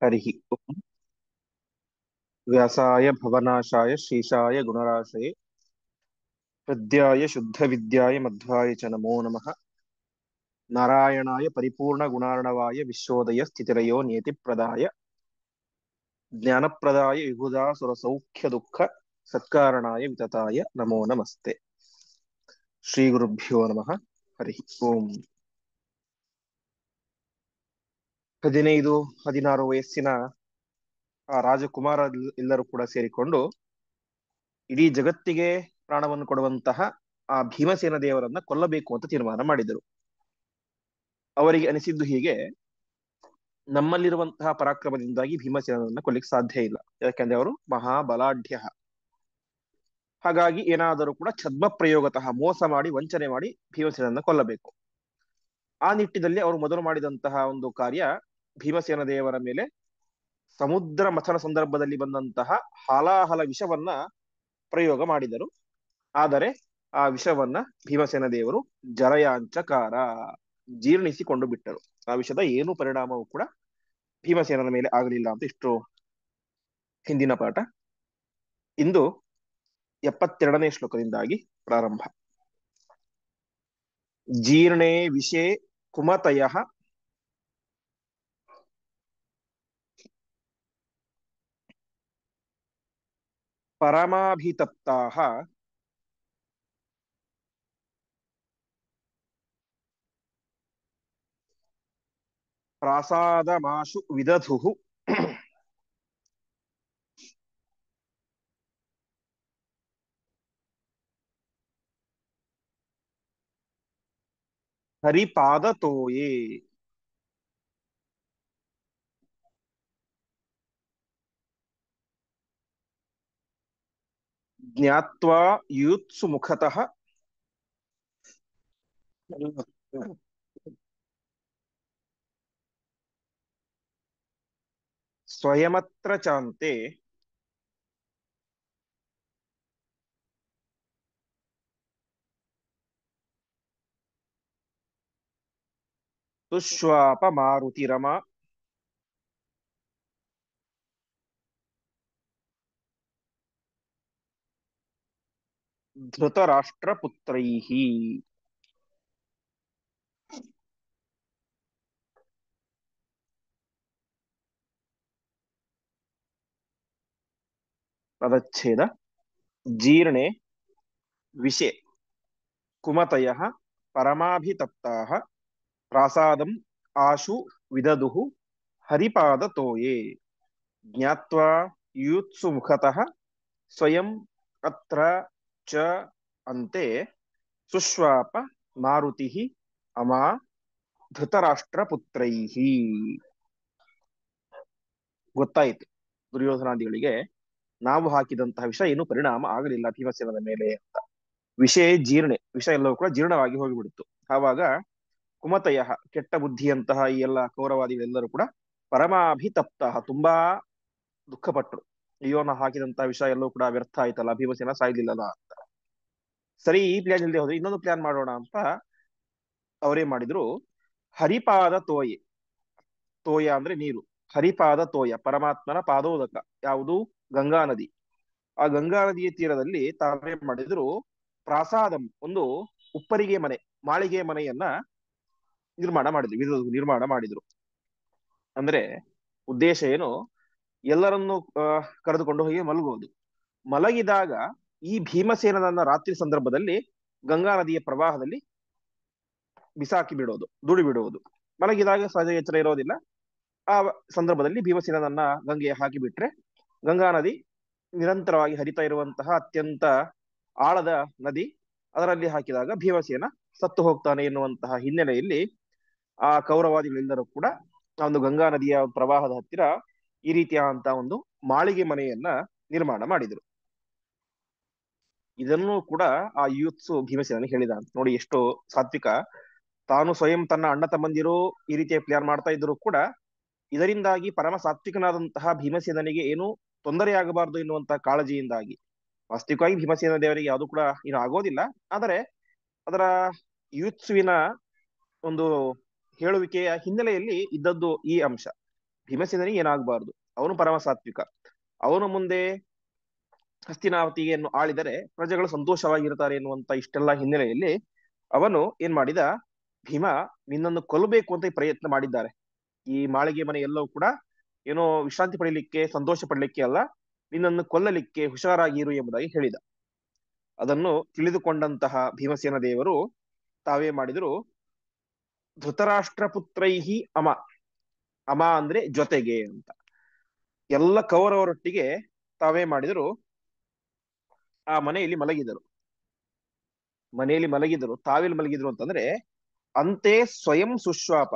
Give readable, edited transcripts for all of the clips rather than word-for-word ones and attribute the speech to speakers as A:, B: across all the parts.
A: हरिः ओम्। व्यासाय भवनाशाय श्रीशाय गुणराशये हृद्याय शुद्धविद्याय मध्वाय च नमो नमः। नारायणाय परिपूर्णगुणार्णवाय विश्वोदय स्थितिरयो नियतिप्रदाय ज्ञानप्रदाय विबुधासुरसौख्यदुःख सत्कारणाय वितताय नमो नमस्ते। ಶ್ರೀಗುರುಭ್ಯೋ ನಮಃ. ಹರಿ ಓಂ. 15-16 ವಯಸ್ಸಿನ ಆ ರಾಜಕುಮಾರ ಎಲ್ಲರೂ ಕೂಡ ಸೇರಿಕೊಂಡು ಇಡೀ ಜಗತ್ತಿಗೆ ಪ್ರಾಣವನ್ನು ಕೊಡುವಂತಹ ಆ ಭೀಮಸೇನ ದೇವರನ್ನ ಕೊಲ್ಲಬೇಕು ಅಂತ ತೀರ್ಮಾನ ಮಾಡಿದರು. ಅವರಿಗೆ ಅನಿಸಿದ್ದು ಹೀಗೆ: ನಮ್ಮಲ್ಲಿರುವಂತಹ ಪರಾಕ್ರಮದಿಂದಾಗಿ ಭೀಮಸೇನನನ್ನ ಕೊಲ್ಲಿಕ್ಕೆ ಸಾಧ್ಯ ಇಲ್ಲ, ಯಾಕೆಂದ್ರೆ ಅವರು ಮಹಾಬಲಾಢ್ಯ. ಹಾಗಾಗಿ ಏನಾದರೂ ಕೂಡ ಛದ್ಮ ಪ್ರಯೋಗತಃ ಮೋಸ ಮಾಡಿ ವಂಚನೆ ಮಾಡಿ ಭೀಮಸೇನನ್ನ ಕೊಲ್ಲಬೇಕು. ಆ ನಿಟ್ಟಿನಲ್ಲಿ ಅವರು ಮೊದಲು ಮಾಡಿದಂತಹ ಒಂದು ಕಾರ್ಯ, ಭೀಮಸೇನ ದೇವರ ಮೇಲೆ ಸಮುದ್ರ ಮಥನ ಸಂದರ್ಭದಲ್ಲಿ ಬಂದಂತಹ ಹಾಲಾಹಲ ವಿಷವನ್ನ ಪ್ರಯೋಗ ಮಾಡಿದರು. ಆದರೆ ಆ ವಿಷವನ್ನ ಭೀಮಸೇನ ದೇವರು ಜರಯಾಂಚಕಾರ ಜೀರ್ಣಿಸಿಕೊಂಡು ಬಿಟ್ಟರು. ಆ ವಿಷದ ಏನು ಪರಿಣಾಮವೂ ಕೂಡ ಭೀಮಸೇನನ ಮೇಲೆ ಆಗಲಿಲ್ಲ ಅಂತ ಇಷ್ಟು ಹಿಂದಿನ ಪಾಠ. ಇಂದು 72ನೇ ಶ್ಲೋಕದಿಂದಾಗಿ ಪ್ರಾರಂಭ. ಜೀರ್ಣೇ ವಿಷೇ ಕುಮತಯ ಪರಮಾಭಿತಪ್ತಾ ಪ್ರಾಸಾದಮಾಶು ವಿದಧುಃ ಹರಿಪಾದತೋಯೇ. ಜ್ಞಾತ್ವಾ ಯೂತ್ಸು ಮುಖತಃ ಸ್ವಯಮತ್ರ ಚಾಂತೆ ತುಶ್ವಾಪ ಮಾರುತಿರಮ ಧೃತರಾಷ್ಟ್ರಪುತ್ರೈಃ. ಪದಚ್ಛೇದ. ಜೀರ್ಣೆ ವಿಷೆ ಕುಮತಯಃ ಪರಮಾಭಿತಪ್ತಾಃ ಪ್ರಾಸಾದಂ ಆಶು ವಿದದುಃ ಹರಿಪಾದತೋಯೇ. ಜ್ಞಾತ್ವಾ ಯೂತ್ಸು ಮುಖತಃ ಸ್ವಯಂ ಅತ್ರ ಚ ಅಂತೆ ಸುಶ್ವಾಪ ಮಾರುತಿಃ ಅಮಾ ಧೃತರಾಷ್ಟ್ರಪುತ್ರೈಃ. ಗೊತ್ತಾಯಿತು ದುರ್ಯೋಧನಾದಿಗಳಿಗೆ ನಾವು ಹಾಕಿದಂತಹ ವಿಷ ಏನು ಪರಿಣಾಮ ಆಗಲಿಲ್ಲ ಭೀಮಸೇನದ ಮೇಲೆ ಅಂತ. ವಿಷಯ ಜೀರ್ಣೆ, ವಿಷ ಎಲ್ಲವೂ ಕೂಡ ಜೀರ್ಣವಾಗಿ ಹೋಗಿಬಿಡುತ್ತು. ಆವಾಗ ಕುಮತಯ, ಕೆಟ್ಟ ಬುದ್ಧಿಯಂತಹ ಈ ಎಲ್ಲ ಕೌರವಾದಿಗಳೆಲ್ಲರೂ ಕೂಡ ಪರಮಾಭಿತಪ್ತ, ತುಂಬಾ ದುಃಖಪಟ್ಟರು. ಅಯ್ಯೋ ನಾ ಹಾಕಿದಂತಹ ವಿಷ ಎಲ್ಲವೂ ಕೂಡ ವ್ಯರ್ಥ ಆಯ್ತಲ್ಲ, ಭೀಮಸೇನ ಸಾಯ್ಲಿಲ್ಲಲ್ಲ ಅಂತ. ಸರಿ, ಈ ಪ್ಲಾನ್ ಇಲ್ಲದೆ ಹೋದ್ರೆ ಇನ್ನೊಂದು ಪ್ಲಾನ್ ಮಾಡೋಣ ಅಂತ ಅವರೇನ್ ಮಾಡಿದ್ರು, ಹರಿಪಾದ ತೋಯೆ, ತೋಯ ಅಂದ್ರೆ ನೀರು, ಹರಿಪಾದ ತೋಯ ಪರಮಾತ್ಮನ ಪಾದೋದಕ ಯಾವುದು? ಗಂಗಾ ನದಿ. ಆ ಗಂಗಾ ನದಿಯ ತೀರದಲ್ಲಿ ತಾವೇನ್ ಮಾಡಿದ್ರು, ಪ್ರಾಸಾದಂ, ಒಂದು ಉಪ್ಪರಿಗೆ ಮನೆ, ಮಾಳಿಗೆ ಮನೆಯನ್ನ ನಿರ್ಮಾಣ ಮಾಡಿದ್ರು. ಅಂದ್ರೆ ಉದ್ದೇಶ ಏನು? ಎಲ್ಲರನ್ನು ಕರೆದುಕೊಂಡು ಹೋಗಿ ಮಲಗುವುದು. ಮಲಗಿದಾಗ ಈ ಭೀಮಸೇನನನ್ನ ರಾತ್ರಿ ಸಂದರ್ಭದಲ್ಲಿ ಗಂಗಾ ನದಿಯ ಪ್ರವಾಹದಲ್ಲಿ ಬಿಸಾಕಿ ಬಿಡೋದು, ದುಡಿ ಬಿಡುವುದು. ಮಲಗಿದಾಗ ಸಹಜ ಎಚ್ಚರ ಇರೋದಿಲ್ಲ. ಆ ಸಂದರ್ಭದಲ್ಲಿ ಭೀಮಸೇನನನ್ನ ಗಂಗೆಗೆ ಹಾಕಿಬಿಟ್ರೆ ಗಂಗಾ ನದಿ ನಿರಂತರವಾಗಿ ಹರಿತಾ ಇರುವಂತಹ ಅತ್ಯಂತ ಆಳದ ನದಿ, ಅದರಲ್ಲಿ ಹಾಕಿದಾಗ ಭೀಮಸೇನ ಸತ್ತು ಹೋಗ್ತಾನೆ ಎನ್ನುವಂತಹ ಹಿನ್ನೆಲೆಯಲ್ಲಿ ಆ ಕೌರವಾದಿಗಳೆಲ್ಲರೂ ಕೂಡ ಆ ಒಂದು ಗಂಗಾ ನದಿಯ ಪ್ರವಾಹದ ಹತ್ತಿರ ಈ ರೀತಿಯಾದಂತಹ ಒಂದು ಮಾಳಿಗೆ ಮನೆಯನ್ನ ನಿರ್ಮಾಣ ಮಾಡಿದರು. ಇದನ್ನು ಕೂಡ ಆ ಯೂತ್ಸು ಭೀಮಸೇನ ಹೇಳಿದ. ನೋಡಿ ಎಷ್ಟು ಸಾತ್ವಿಕ. ತಾನು ಸ್ವಯಂ ತನ್ನ ಅಣ್ಣ ತಮ್ಮಂದಿರು ಈ ರೀತಿಯ ಪ್ಲಾನ್ ಮಾಡ್ತಾ ಇದ್ರು ಕೂಡ ಇದರಿಂದಾಗಿ ಪರಮ ಸಾತ್ವಿಕನಾದಂತಹ ಭೀಮಸೇನನಿಗೆ ಏನು ತೊಂದರೆಯಾಗಬಾರದು ಎನ್ನುವಂತಹ ಕಾಳಜಿಯಿಂದಾಗಿ, ವಾಸ್ತವಿಕವಾಗಿ ಭೀಮಸೇನ ದೇವರಿಗೆ ಯಾವುದು ಕೂಡ ಏನು ಆಗೋದಿಲ್ಲ, ಆದರೆ ಅದರ ಯೂತ್ಸುವಿನ ಒಂದು ಹೇಳುವಿಕೆಯ ಹಿನ್ನೆಲೆಯಲ್ಲಿ ಇದ್ದದ್ದು ಈ ಅಂಶ. ಭೀಮಸೇನಿಗೆ ಏನಾಗಬಾರ್ದು, ಅವನು ಪರಮ ಸಾತ್ವಿಕ. ಅವನು ಮುಂದೆ ಹಸ್ತಿನಾವತಿಯನ್ನು ಆಳಿದರೆ ಪ್ರಜೆಗಳು ಸಂತೋಷವಾಗಿರ್ತಾರೆ ಎನ್ನುವಂತ ಇಷ್ಟೆಲ್ಲ ಹಿನ್ನೆಲೆಯಲ್ಲಿ ಅವನು ಏನ್ ಮಾಡಿದ, ಭೀಮ ನಿನ್ನನ್ನು ಕೊಲ್ಲಬೇಕು ಅಂತ ಪ್ರಯತ್ನ ಮಾಡಿದ್ದಾರೆ. ಈ ಮಾಳಿಗೆ ಮನೆ ಎಲ್ಲವೂ ಕೂಡ ಏನೋ ವಿಶ್ರಾಂತಿ ಪಡೀಲಿಕ್ಕೆ, ಸಂತೋಷ ಪಡಲಿಕ್ಕೆ ಅಲ್ಲ, ನಿನ್ನನ್ನು ಕೊಲ್ಲಲಿಕ್ಕೆ ಹುಷಾರಾಗಿರು ಎಂಬುದಾಗಿ ಹೇಳಿದ. ಅದನ್ನು ತಿಳಿದುಕೊಂಡಂತಹ ಭೀಮಸೇನ ದೇವರು ತಾವೇ ಮಾಡಿದ್ರು, ಧೃತರಾಷ್ಟ್ರ ಪುತ್ರೈಹಿ ಅಮ, ಅಮ ಅಂದ್ರೆ ಜೊತೆಗೆ ಅಂತ, ಎಲ್ಲ ಕೌರವರೊಟ್ಟಿಗೆ ತಾವೇ ಮಾಡಿದ್ರು ಆ ಮನೆಯಲ್ಲಿ ಮಲಗಿದರು. ಮನೆಯಲ್ಲಿ ಮಲಗಿದರು, ತಾವೆಲ್ಲಿ ಮಲಗಿದ್ರು ಅಂತಂದ್ರೆ ಅಂತೆ ಸ್ವಯಂ ಸುಶ್ವಾಪ,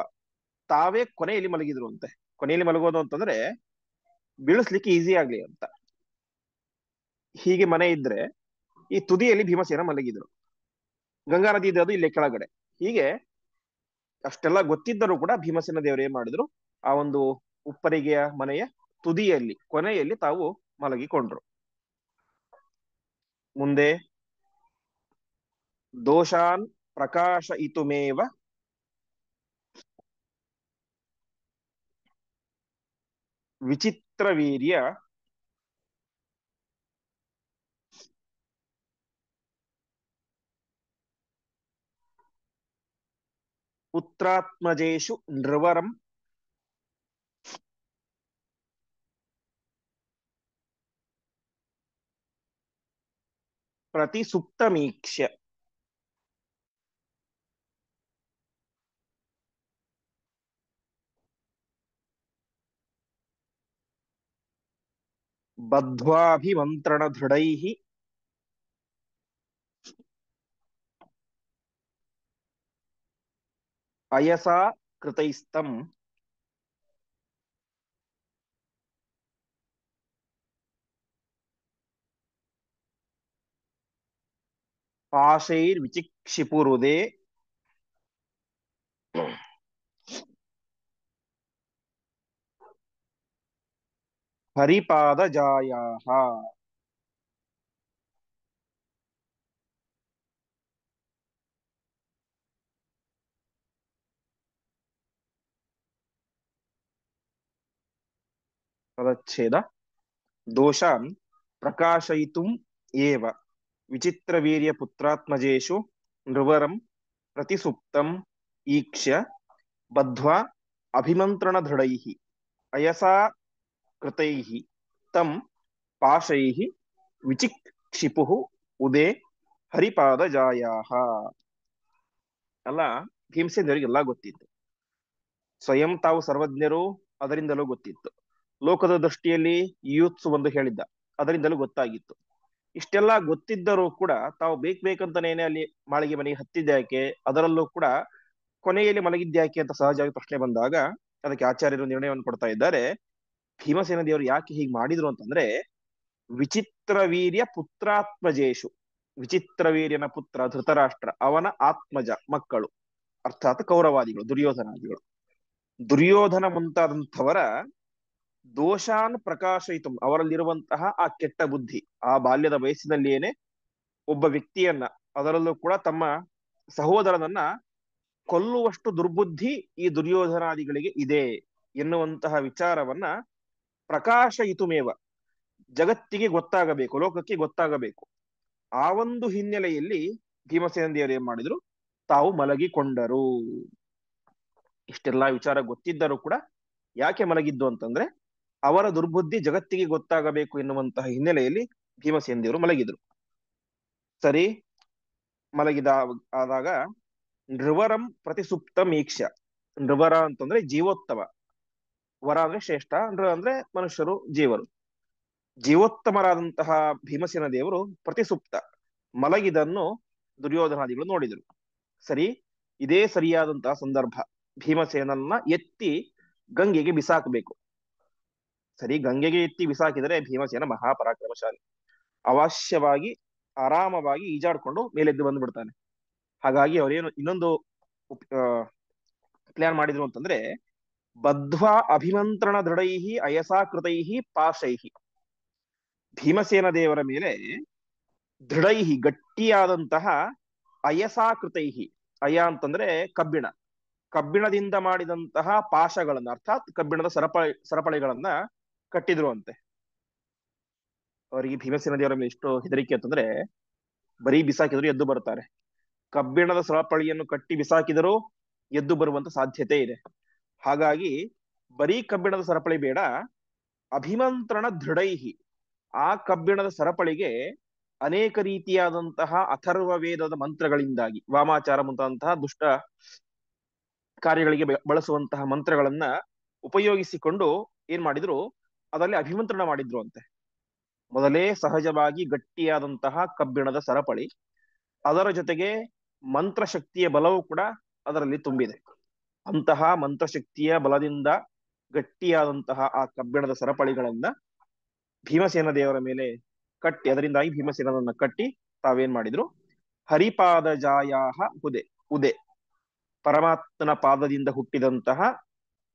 A: ತಾವೇ ಕೊನೆಯಲ್ಲಿ ಮಲಗಿದ್ರು ಅಂತೆ. ಕೊನೆಯಲ್ಲಿ ಮಲಗೋದು ಅಂತಂದ್ರೆ ಬೀಳಿಸ್ಲಿಕ್ಕೆ ಈಸಿ ಆಗ್ಲಿ ಅಂತ. ಹೀಗೆ ಮನೆ ಇದ್ರೆ ಈ ತುದಿಯಲ್ಲಿ ಭೀಮಸೇನ ಮಲಗಿದ್ರು, ಗಂಗಾ ನದಿ ಇದೆ ಅದು ಇಲ್ಲೇ ಕೆಳಗಡೆ. ಹೀಗೆ ಅಷ್ಟೆಲ್ಲ ಗೊತ್ತಿದ್ದರೂ ಕೂಡ ಭೀಮಸೇನ ದೇವರು ಏನ್ ಮಾಡಿದ್ರು, ಆ ಒಂದು ಉಪ್ಪರಿಗೆಯ ಮನೆಯ ತುದಿಯಲ್ಲಿ ಕೊನೆಯಲ್ಲಿ ತಾವು ಮಲಗಿಕೊಂಡ್ರು. ಮುಂದೆ ದೋಷಾನ್ ಪ್ರಕಾಶಯಿತುಮೇವ ವಿಚಿತ್ರ ವೀರ್ಯ ಪುತ್ರಾತ್ಮಜೇಷು ನೃವರಂ ಪ್ರತಿ ಸುಪ್ತಮೀಕ್ಷ್ಯ. ಬದ್ಧ್ವಾಭಿಮಂತ್ರಣ ದೃಢೈಃ ಅಯಸಾ ಕೃತೈಸ್ತಂ ಪಾಶೈರ್ವಿಚಿಕ್ಷಿಪುರುದೆ ಹರಿಪಾದಜಾಯಾಃ. ಪದಚ್ಛೇದ. ದೋಷಾನ್ ಪ್ರಕಾಶಯಿತುಂ ಏವ ವಿಚಿತ್ರವೀರ್ಯ ಪುತ್ರಾತ್ಮಜೇಷು ನೃವರಂ ಪ್ರತಿಸುಪ್ತಂ ಈಕ್ಷ್ಯ ಬದ್ಧ್ವಾ ಅಭಿಮಂತ್ರಣ ದೃಢೈಃ ಅಯಸಾ ಕೃತೈಃ ತಂ ಪಾಶೈಃ ವಿಚಿಕ್ಷಿಪುಃ ಉದೇ ಹರಿಪಾದಜಾಯಾಃ. ಅಲ್ಲ, ಭೀಮಸೇನರಿಗೆ ಎಲ್ಲ ಗೊತ್ತಿತ್ತು, ಸ್ವಯಂ ತಾವು ಸರ್ವಜ್ಞರು, ಅದರಿಂದಲೂ ಗೊತ್ತಿತ್ತು. ಲೋಕದ ದೃಷ್ಟಿಯಲ್ಲಿ ಯೂತ್ಸು ಒಂದು ಹೇಳಿದ್ದ, ಅದರಿಂದಲೂ ಗೊತ್ತಾಗಿತ್ತು. ಇಷ್ಟೆಲ್ಲ ಗೊತ್ತಿದ್ದರೂ ಕೂಡ ತಾವು ಬೇಕಂತಾನೇನೆ ಅಲ್ಲಿ ಮಾಳಿಗೆ ಮನೆಗೆ ಹತ್ತಿದ್ಯಾಕೆ, ಅದರಲ್ಲೂ ಕೂಡ ಕೊನೆಯಲ್ಲಿ ಮಲಗಿದ್ಯಾಕೆ ಅಂತ ಸಹಜವಾಗಿ ಪ್ರಶ್ನೆ ಬಂದಾಗ ಅದಕ್ಕೆ ಆಚಾರ್ಯರು ನಿರ್ಣಯವನ್ನು ಕೊಡ್ತಾ ಇದ್ದಾರೆ. ಭೀಮಸೇನ ದೇವರು ಯಾಕೆ ಹೀಗೆ ಮಾಡಿದ್ರು ಅಂತಂದ್ರೆ, ವಿಚಿತ್ರ ವೀರ್ಯ ಪುತ್ರಾತ್ಮಜೇಶು, ವಿಚಿತ್ರ ವೀರ್ಯನ ಪುತ್ರ ಧೃತರಾಷ್ಟ್ರ, ಅವನ ಆತ್ಮಜ ಮಕ್ಕಳು, ಅರ್ಥಾತ್ ಕೌರವಾದಿಗಳು, ದುರ್ಯೋಧನಾದಿಗಳು, ದುರ್ಯೋಧನ ಮುಂತಾದಂಥವರ ದೋಷಾನ್ ಪ್ರಕಾಶಯಿತು, ಅವರಲ್ಲಿರುವಂತಹ ಆ ಕೆಟ್ಟ ಬುದ್ಧಿ, ಆ ಬಾಲ್ಯದ ವಯಸ್ಸಿನಲ್ಲಿಯೇನೆ ಒಬ್ಬ ವ್ಯಕ್ತಿಯನ್ನ, ಅದರಲ್ಲೂ ಕೂಡ ತಮ್ಮ ಸಹೋದರನನ್ನ ಕೊಲ್ಲುವಷ್ಟು ದುರ್ಬುದ್ಧಿ ಈ ದುರ್ಯೋಧನಾದಿಗಳಿಗೆ ಇದೆ ಎನ್ನುವಂತಹ ವಿಚಾರವನ್ನ ಪ್ರಕಾಶಯಿತುಮೇವ, ಜಗತ್ತಿಗೆ ಗೊತ್ತಾಗಬೇಕು, ಲೋಕಕ್ಕೆ ಗೊತ್ತಾಗಬೇಕು. ಆ ಒಂದು ಹಿನ್ನೆಲೆಯಲ್ಲಿ ಭೀಮಸೇನ ದೇವರು ಏನ್ ಮಾಡಿದ್ರು, ತಾವು ಮಲಗಿಕೊಂಡರು. ಇಷ್ಟೆಲ್ಲಾ ವಿಚಾರ ಗೊತ್ತಿದ್ದರೂ ಕೂಡ ಯಾಕೆ ಮಲಗಿದ್ದು ಅಂತಂದ್ರೆ, ಅವರ ದುರ್ಬುದ್ಧಿ ಜಗತ್ತಿಗೆ ಗೊತ್ತಾಗಬೇಕು ಎನ್ನುವಂತಹ ಹಿನ್ನೆಲೆಯಲ್ಲಿ ಭೀಮಸೇನ ದೇವರು ಮಲಗಿದ್ರು. ಸರಿ, ಮಲಗಿದ ಆದಾಗ ನೃವರಂ ಪ್ರತಿಸುಪ್ತಂ ಈಕ್ಷ್ಯ, ನೃವರ ಅಂತಂದ್ರೆ ಜೀವೋತ್ತಮ, ವರ ಅಂದ್ರೆ ಶ್ರೇಷ್ಠ, ನೃ ಅಂದ್ರೆ ಮನುಷ್ಯರು, ಜೀವರು, ಜೀವೋತ್ತಮರಾದಂತಹ ಭೀಮಸೇನ ದೇವರು ಪ್ರತಿಸುಪ್ತ ಮಲಗಿದನ್ನು ದುರ್ಯೋಧನಾದಿಗಳು ನೋಡಿದರು. ಸರಿ, ಇದೇ ಸರಿಯಾದಂತಹ ಸಂದರ್ಭ, ಭೀಮಸೇನನ್ನ ಎತ್ತಿ ಗಂಗೆಗೆ ಬಿಸಾಕಬೇಕು. ಸರಿ, ಗಂಗೆಗೆ ಎತ್ತಿ ಬಿಸಾಕಿದರೆ ಭೀಮಸೇನ ಮಹಾಪರಾಕ್ರಮಶಾಲಿ, ಅವಶ್ಯವಾಗಿ ಆರಾಮವಾಗಿ ಈಜಾಡ್ಕೊಂಡು ಮೇಲೆದ್ದು ಬಂದ್ಬಿಡ್ತಾನೆ. ಹಾಗಾಗಿ ಅವರೇನು ಇನ್ನೊಂದು ಪ್ಲಾನ್ ಮಾಡಿದ್ರು ಅಂತಂದ್ರೆ, ಬದ್ಧ್ವಾ ಅಭಿಮಂತ್ರಣ ದೃಢೈಹಿ ಅಯಸಾ ಕೃತೈಹಿ ಪಾಶೈಹಿ, ಭೀಮಸೇನ ದೇವರ ಮೇಲೆ ದೃಢೈಹಿ ಗಟ್ಟಿಯಾದಂತಹ ಅಯಸಾ ಕೃತೈಹಿ, ಅಯ ಅಂತಂದ್ರೆ ಕಬ್ಬಿಣ, ಕಬ್ಬಿಣದಿಂದ ಮಾಡಿದಂತಹ ಪಾಶಗಳನ್ನ ಅರ್ಥಾತ್ ಕಬ್ಬಿಣದ ಸರಪಳಿಗಳನ್ನ ಕಟ್ಟಿದ್ರು ಅಂತೆ. ಅವರಿಗೆ ಭೀಮಸೇನ ದೇವರ ಮೇಲೆ ಎಷ್ಟು ಹೆದರಿಕೆ ಅಂತಂದ್ರೆ ಬರೀ ಬಿಸಾಕಿದ್ರು ಎದ್ದು ಬರ್ತಾರೆ, ಕಬ್ಬಿಣದ ಸರಪಳಿಯನ್ನು ಕಟ್ಟಿ ಬಿಸಾಕಿದರೂ ಎದ್ದು ಬರುವಂತ ಸಾಧ್ಯತೆ ಇದೆ. ಹಾಗಾಗಿ ಬರೀ ಕಬ್ಬಿಣದ ಸರಪಳಿ ಬೇಡ, ಅಭಿಮಂತ್ರಣ ದೃಢೈಹಿ, ಆ ಕಬ್ಬಿಣದ ಸರಪಳಿಗೆ ಅನೇಕ ರೀತಿಯಾದಂತಹ ಅಥರ್ವ ವೇದದ ಮಂತ್ರಗಳಿಂದಾಗಿ, ವಾಮಾಚಾರ ಮುಂತಾದಂತಹ ದುಷ್ಟ ಕಾರ್ಯಗಳಿಗೆ ಬಳಸುವಂತಹ ಮಂತ್ರಗಳನ್ನ ಉಪಯೋಗಿಸಿಕೊಂಡು ಏನ್ ಮಾಡಿದ್ರು, ಅದರಲ್ಲಿ ಅಭಿಮಂತ್ರಣ ಮಾಡಿದ್ರು ಅಂತೆ. ಮೊದಲೇ ಸಹಜವಾಗಿ ಗಟ್ಟಿಯಾದಂತಹ ಕಬ್ಬಿಣದ ಸರಪಳಿ, ಅದರ ಜೊತೆಗೆ ಮಂತ್ರಶಕ್ತಿಯ ಬಲವು ಕೂಡ ಅದರಲ್ಲಿ ತುಂಬಿದೆ. ಅಂತಹ ಮಂತ್ರಶಕ್ತಿಯ ಬಲದಿಂದ ಗಟ್ಟಿಯಾದಂತಹ ಆ ಕಬ್ಬಿಣದ ಸರಪಳಿಗಳನ್ನ ಭೀಮಸೇನ ದೇವರ ಮೇಲೆ ಕಟ್ಟಿ, ಅದರಿಂದಾಗಿ ಭೀಮಸೇನನ್ನ ಕಟ್ಟಿ ತಾವೇನ್ ಮಾಡಿದ್ರು, ಹರಿಪಾದ ಜಾಯಾಹ ಉದೆ, ಉದೆ ಪರಮಾತ್ಮನ ಪಾದದಿಂದ ಹುಟ್ಟಿದಂತಹ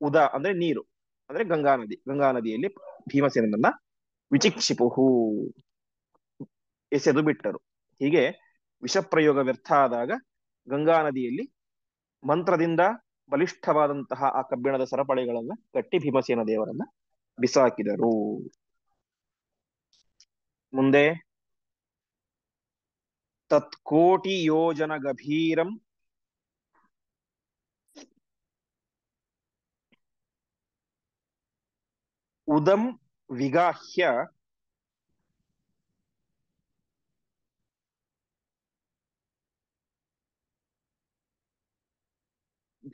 A: ಉದ ಅಂದ್ರೆ ನೀರು, ಅಂದ್ರೆ ಗಂಗಾ ನದಿ, ಗಂಗಾ ನದಿಯಲ್ಲಿ ಭೀಮಸೇನನ್ನ ವಿಚಿಕ್ಷಿಪುಹು ಎಸೆದು ಬಿಟ್ಟರು. ಹೀಗೆ ವಿಷಪ್ರಯೋಗ ವ್ಯರ್ಥ ಆದಾಗ ಗಂಗಾ ನದಿಯಲ್ಲಿ ಮಂತ್ರದಿಂದ ಬಲಿಷ್ಠವಾದಂತಹ ಆ ಕಬ್ಬಿಣದ ಸರಪಳಿಗಳನ್ನ ಕಟ್ಟಿ ಭೀಮಸೇನ ದೇವರನ್ನ ಬಿಸಾಕಿದರು. ಮುಂದೆ ತತ್ಕೋಟಿ ಯೋಜನ ಗಭೀರಂ ಉದಂ ವಿಗಾಹ್ಯ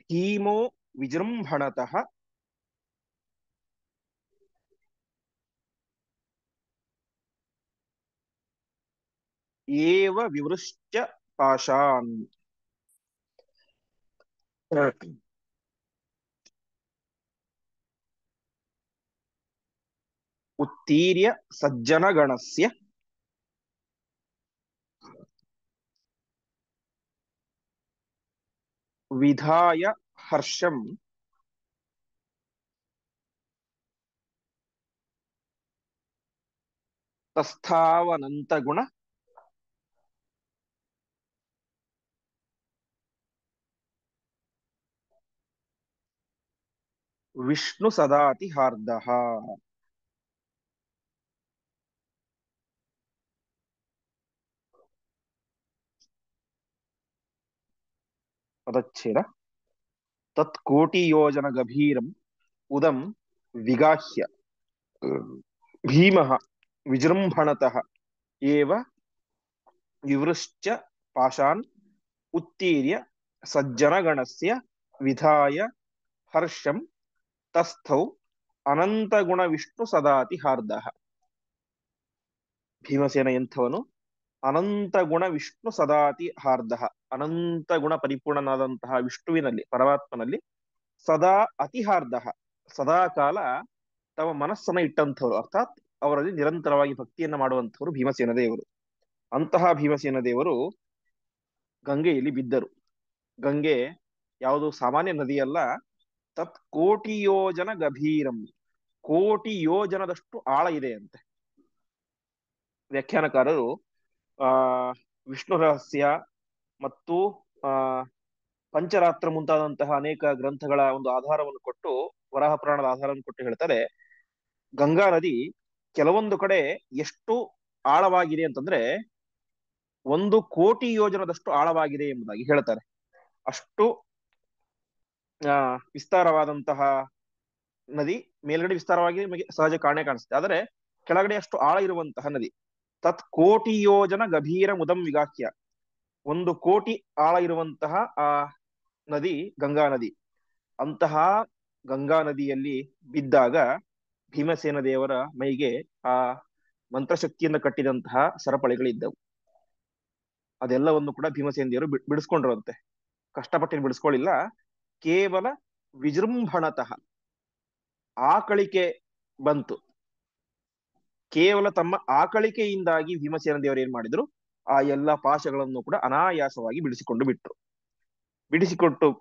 A: ಭೀಮೋ ವಿಜೃಂಭಣತಃ ಏವ ವಿವೃಶ್ಚ ಪಾಶಾನ್. ಉತ್ತೀರ್ಯ ಸಜ್ಜನಗಣಸ್ಯ ವಿಧಾಯ ಹರ್ಷಂ ತಸ್ಥಾವನಂತಗುಣ ವಿಷ್ಣು ಸದಾತಿ ಹಾರ್ದಃ. ಪದಚ್ಛೇದ. ತತ್ಕೋಟಿ ಯೋಜನ ಗಭೀರಂ ಉದಂ ವಿಗಾಹ್ಯ ಭೀಮಃ ವಿಜೃಂಭಣತಃ ಏವ ವಿವೃಶ್ಚ ಪಾಶಾನ್ ಉತ್ತೀರ್ಯ ಸಜ್ಜನಗಣಸ್ಯ ವಿಧಾಯ ಹರ್ಷಂ ತಸ್ಥೌ ಅನಂತಗುಣ ವಿಷ್ಣು ಸದಾತಿ ಹಾರ್ದಃ. ಭೀಮಸೇನ ಎಂಥವನು, ಅನಂತ ಗುಣ ವಿಷ್ಣು ಸದಾತಿ ಹಾರ್ದಃ, ಅನಂತ ಗುಣ ಪರಿಪೂರ್ಣನಾದಂತಹ ವಿಷ್ಣುವಿನಲ್ಲಿ, ಪರಮಾತ್ಮನಲ್ಲಿ ಸದಾ ಅತಿಹಾರ್ದಃ, ಸದಾ ಕಾಲ ತಮ್ಮ ಮನಸ್ಸನ್ನ ಇಟ್ಟಂಥವ್ರು, ಅರ್ಥಾತ್ ಅವರಲ್ಲಿ ನಿರಂತರವಾಗಿ ಭಕ್ತಿಯನ್ನ ಮಾಡುವಂಥವ್ರು ಭೀಮಸೇನ ದೇವರು. ಅಂತಹ ಭೀಮಸೇನ ದೇವರು ಗಂಗೆಯಲ್ಲಿ ಬಿದ್ದರು. ಗಂಗೆ ಯಾವುದು ಸಾಮಾನ್ಯ ನದಿಯಲ್ಲ, ತತ್ ಕೋಟಿ ಯೋಜನ ಗಭೀರಂ, ಕೋಟಿ ಯೋಜನದಷ್ಟು ಆಳ ಇದೆ ಅಂತೆ. ವ್ಯಾಖ್ಯಾನಕಾರರು ಆ ವಿಷ್ಣು ರಹಸ್ಯ ಮತ್ತು ಆ ಪಂಚರಾತ್ರ ಮುಂತಾದಂತಹ ಅನೇಕ ಗ್ರಂಥಗಳ ಒಂದು ಆಧಾರವನ್ನು ಕೊಟ್ಟು, ವರಾಹ ಪುರಾಣದ ಆಧಾರವನ್ನು ಕೊಟ್ಟು ಹೇಳ್ತಾರೆ, ಗಂಗಾ ನದಿ ಕೆಲವೊಂದು ಕಡೆ ಎಷ್ಟು ಆಳವಾಗಿದೆ ಅಂತಂದ್ರೆ 1,000,000,000 ಯೋಜನದಷ್ಟು ಆಳವಾಗಿದೆ ಎಂಬುದಾಗಿ ಹೇಳ್ತಾರೆ. ಅಷ್ಟು ವಿಸ್ತಾರವಾದಂತಹ ನದಿ. ಮೇಲ್ಗಡೆ ವಿಸ್ತಾರವಾಗಿ ನಮಗೆ ಸಹಜ ಕಾಣಿಸುತ್ತೆ, ಆದರೆ ಕೆಳಗಡೆ ಅಷ್ಟು ಆಳ ಇರುವಂತಹ ನದಿ. ತತ್ ಕೋಟಿ ಯೋಜನ ಗಭೀರ ಮುದಂ ವಿಗಾಹ್ಯ, 1,000,000,000 ಆಳ ಇರುವಂತಹ ಆ ನದಿ ಗಂಗಾ ನದಿ. ಅಂತಹ ಗಂಗಾ ನದಿಯಲ್ಲಿ ಬಿದ್ದಾಗ ಭೀಮಸೇನ ದೇವರ ಮೈಗೆ ಆ ಮಂತ್ರಶಕ್ತಿಯಿಂದ ಕಟ್ಟಿದಂತಹ ಸರಪಳಿಗಳಿದ್ದವು. ಅದೆಲ್ಲವನ್ನು ಕೂಡ ಭೀಮಸೇನ ದೇವರು ಬಿಡಿಸ್ಕೊಂಡ್ರಂತೆ. ಕಷ್ಟಪಟ್ಟು ಬಿಡಿಸ್ಕೊಳ್ಳಿಲ್ಲ, ಕೇವಲ ವಿಜೃಂಭಣತಃ ಆಕಳಿಕೆ ಬಂತು. ಕೇವಲ ತಮ್ಮ ಆಕಳಿಕೆಯಿಂದಾಗಿ ಭೀಮಸೇನ ದೇವರು ಏನ್ ಮಾಡಿದ್ರು, ಆ ಎಲ್ಲ ಪಾಶಗಳನ್ನು ಕೂಡ ಅನಾಯಾಸವಾಗಿ ಬಿಡಿಸಿಕೊಟ್ಟು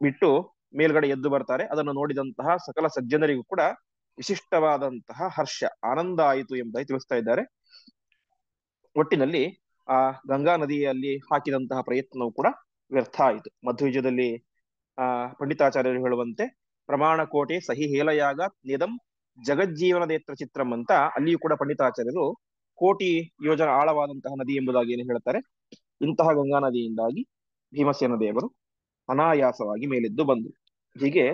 A: ಬಿಟ್ಟು ಮೇಲ್ಗಡೆ ಎದ್ದು ಬರ್ತಾರೆ. ಅದನ್ನು ನೋಡಿದಂತಹ ಸಕಲ ಸಜ್ಜನರಿಗೂ ಕೂಡ ವಿಶಿಷ್ಟವಾದಂತಹ ಹರ್ಷ, ಆನಂದ ಆಯಿತು ಎಂಬುದಾಗಿ ತಿಳಿಸ್ತಾ ಇದ್ದಾರೆ. ಒಟ್ಟಿನಲ್ಲಿ ಆ ಗಂಗಾ ನದಿಯಲ್ಲಿ ಹಾಕಿದಂತಹ ಪ್ರಯತ್ನವು ಕೂಡ ವ್ಯರ್ಥ ಆಯಿತು. ಮಧ್ವಯುಜದಲ್ಲಿ ಪಂಡಿತಾಚಾರ್ಯರು ಹೇಳುವಂತೆ ಪ್ರಮಾಣ ಕೋಟೆ ಸಹಿ ಹೇಲಯಾಗ ನಿದಂ ಜಗಜ್ಜೀವನ ನೇತ್ರ ಚಿತ್ರಂ ಅಂತ ಅಲ್ಲಿಯೂ ಕೂಡ ಪಂಡಿತಾಚಾರ್ಯರು ಕೋಟಿ ಯೋಜನ ಆಳವಾದಂತಹ ನದಿ ಎಂಬುದಾಗಿ ಏನು ಹೇಳ್ತಾರೆ. ಇಂತಹ ಗಂಗಾ ನದಿಯಿಂದಾಗಿ ಭೀಮಸೇನ ದೇವರು ಅನಾಯಾಸವಾಗಿ ಮೇಲೆದ್ದು ಬಂದರು. ಹೀಗೆ